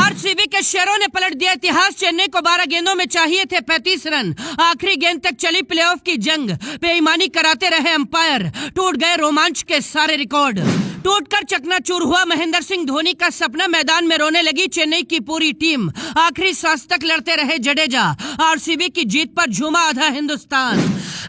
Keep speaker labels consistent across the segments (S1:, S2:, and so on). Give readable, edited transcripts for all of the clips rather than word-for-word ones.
S1: RCB के शेरों ने पलट दिया इतिहास। चेन्नई को 12 गेंदों में चाहिए थे 35 रन। आखिरी गेंद तक चली प्लेऑफ की जंग। बेईमानी कराते रहे अंपायर। टूट गए रोमांच के सारे रिकॉर्ड। टूटकर चकनाचूर हुआ महेंद्र सिंह धोनी का सपना। मैदान में रोने लगी चेन्नई की पूरी टीम। आखिरी सांस तक लड़ते रहे जडेजा। आरसीबी की जीत पर झूमा आधा हिंदुस्तान।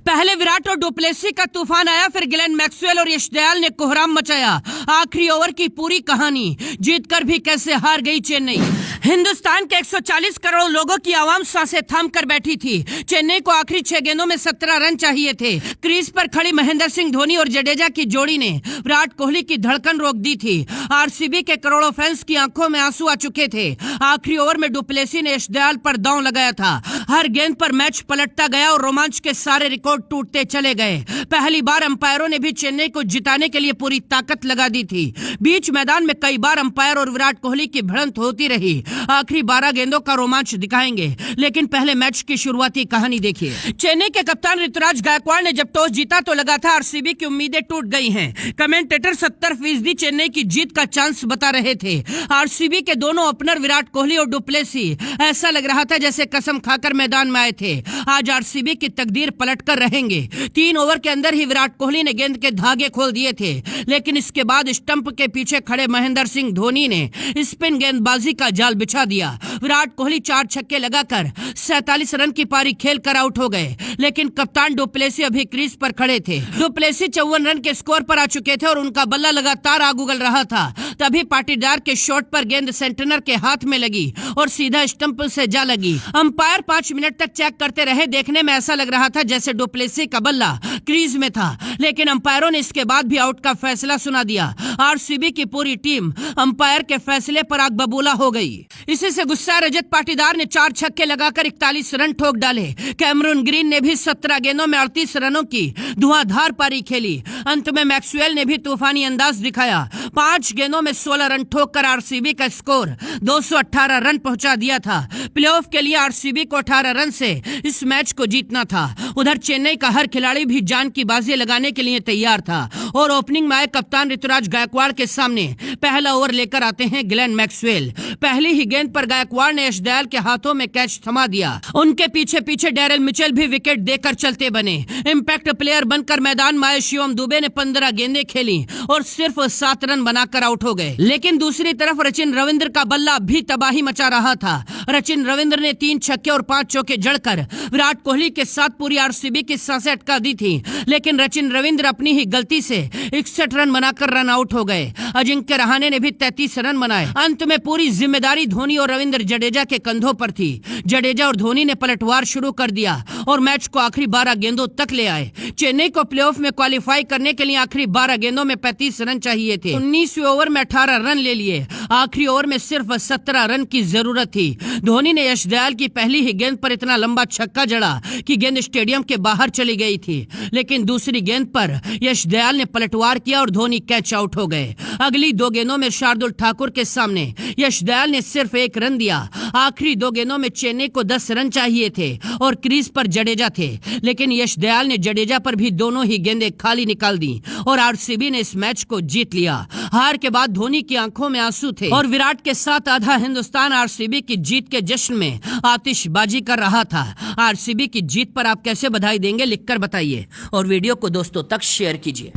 S1: पहले विराट और डुप्लेसी का तूफान आया, फिर ग्लेन मैक्सवेल और यश दयाल ने कोहराम मचाया। आखिरी ओवर की पूरी कहानी। जीतकर भी कैसे हार गई चेन्नई। हिंदुस्तान के 140 करोड़ लोगों की आवाम सांसें थाम कर बैठी थी। चेन्नई को आखिरी 6 गेंदों में 17 रन चाहिए थे। क्रीज पर खड़ी महेंद्र सिंह धोनी और जडेजा की जोड़ी ने विराट कोहली की धड़कन रोक दी थी। आरसीबी के करोड़ों फैंस की आंखों में आंसू आ चुके थे। आखिरी ओवर में डुप्लेसी ने यश दयाल पर दांव लगाया था। हर गेंद पर मैच पलटता गया और रोमांच के सारे रिकॉर्ड टूटते चले गए। पहली बार अंपायरों ने भी चेन्नई को जिताने के लिए पूरी ताकत लगा दी थी। बीच मैदान में कई बार अंपायर और विराट कोहली की भिड़ंत होती रही। आखिरी 12 गेंदों का रोमांच दिखाएंगे, लेकिन पहले मैच की शुरुआती कहानी देखिए। चेन्नई के कप्तान ऋतुराज गायकवाड़ ने जब टॉस जीता तो लगा था आरसीबी की उम्मीदें टूट गई हैं। कमेंटेटर 70% चेन्नई की जीत का चांस बता रहे थे। आरसीबी के दोनों ओपनर विराट कोहली और डुप्लेसी ऐसा लग रहा था जैसे कसम खाकर मैदान में आए थे। आज आरसीबी की तकदीर पलटकर रहेंगे। 3 ओवर के अंदर ही विराट कोहली ने गेंद के धागे खोल दिए थे, लेकिन इसके बाद स्टंप के पीछे खड़े महेंद्र सिंह धोनी ने स्पिन गेंदबाजी का जाल बिछा दिया। विराट कोहली 4 छक्के लगाकर 47 रन की पारी खेलकर आउट हो गए, लेकिन कप्तान डुप्लेसी अभी क्रीज पर खड़े थे। डुप्लेसी 54 रन के स्कोर पर आ चुके थे और उनका बल्ला लगातार आग उगल रहा था। तभी पाटीदार के शॉट पर गेंद सेंटनर के हाथ में लगी और सीधा स्टंप से जा लगी। अंपायर 5 मिनट तक चेक करते रहे। देखने में ऐसा लग रहा था जैसे डुप्लेसी का बल्ला क्रीज में था, लेकिन अंपायरों ने इसके बाद भी आउट का फैसला सुना दिया। आरसीबी की पूरी टीम अंपायर के फैसले पर आग बबूला हो गई। इसी से गुस्सा रजत पाटीदार ने 4 छक्के लगाकर 41 रन ठोक डाले। कैमरून ग्रीन ने भी 17 गेंदों में 38 रनों की धुआंधार पारी खेली। अंत में मैक्सवेल ने भी तूफानी अंदाज दिखाया। 5 गेंदों में 16 रन ठोककर आरसीबी का स्कोर 218 रन पहुंचा दिया था। प्लेऑफ के लिए आरसीबी को 18 रन से इस मैच को जीतना था। उधर चेन्नई का हर खिलाड़ी भी जान की बाजी लगाने के लिए तैयार था और ओपनिंग में आए कप्तान ऋतुराज गायकवाड़ के सामने पहला ओवर लेकर आते हैं ग्लेन मैक्सवेल। पहली ही गेंद पर गायकवाड़ ने यश दयाल के हाथों में कैच थमा दिया। उनके पीछे पीछे डेरिल मिचेल भी विकेट देकर चलते बने। इंपैक्ट प्लेयर बनकर मैदान में आए शिवम दुबे ने 15 गेंदें खेली और सिर्फ 7 रन बनाकर आउट हो गए। लेकिन दूसरी तरफ रचिन रविंद्र का बल्ला भी तबाही मचा रहा था। रचिन रविंद्र ने 3 छक्के और 5 चौके जड़कर विराट कोहली के साथ पूरी आरसीबी की सांसें अटका दी थी, लेकिन रचिन रविंद्र अपनी ही गलती से 61 रन बनाकर रन आउट हो गए। अजिंक्य रहाणे ने भी 33 रन बनाए। अंत में पूरी जिम्मेदारी धोनी और रविंद्र जडेजा के कंधों पर थी। जडेजा और धोनी ने पलटवार शुरू कर दिया और मैच को आखिरी 12 गेंदों तक ले आए। चेन्नई को प्लेऑफ में क्वालिफाई करने के लिए आखिरी 12 गेंदों में 35 रन चाहिए थे। 19वें ओवर में 18 रन ले लिए। आखिरी ओवर में सिर्फ 17 रन की जरूरत थी। धोनी ने यश दयाल की पहली ही गेंद पर इतना लंबा छक्का जड़ा कि गेंद स्टेडियम के बाहर चली गई थी, लेकिन दूसरी गेंद पर यश दयाल ने पलटवार किया और धोनी कैच आउट हो गए। अगली 2 गेंदों में शार्दुल ठाकुर के सामने यश दयाल ने सिर्फ 1 रन दिया। आखिरी 2 गेंदों में चेन्नई को 10 रन चाहिए थे और क्रीज पर जडेजा थे, लेकिन यश दयाल ने जडेजा पर भी दोनों ही गेंदें खाली निकाल दी और आरसीबी ने इस मैच को जीत लिया। हार के बाद धोनी की आंखों में आंसू थे और विराट के साथ आधा हिंदुस्तान आरसीबी की जीत के जश्न में आतिशबाजी कर रहा था। आरसीबी की जीत पर आप कैसे बधाई देंगे, लिखकर बताइए और वीडियो को दोस्तों तक शेयर कीजिए।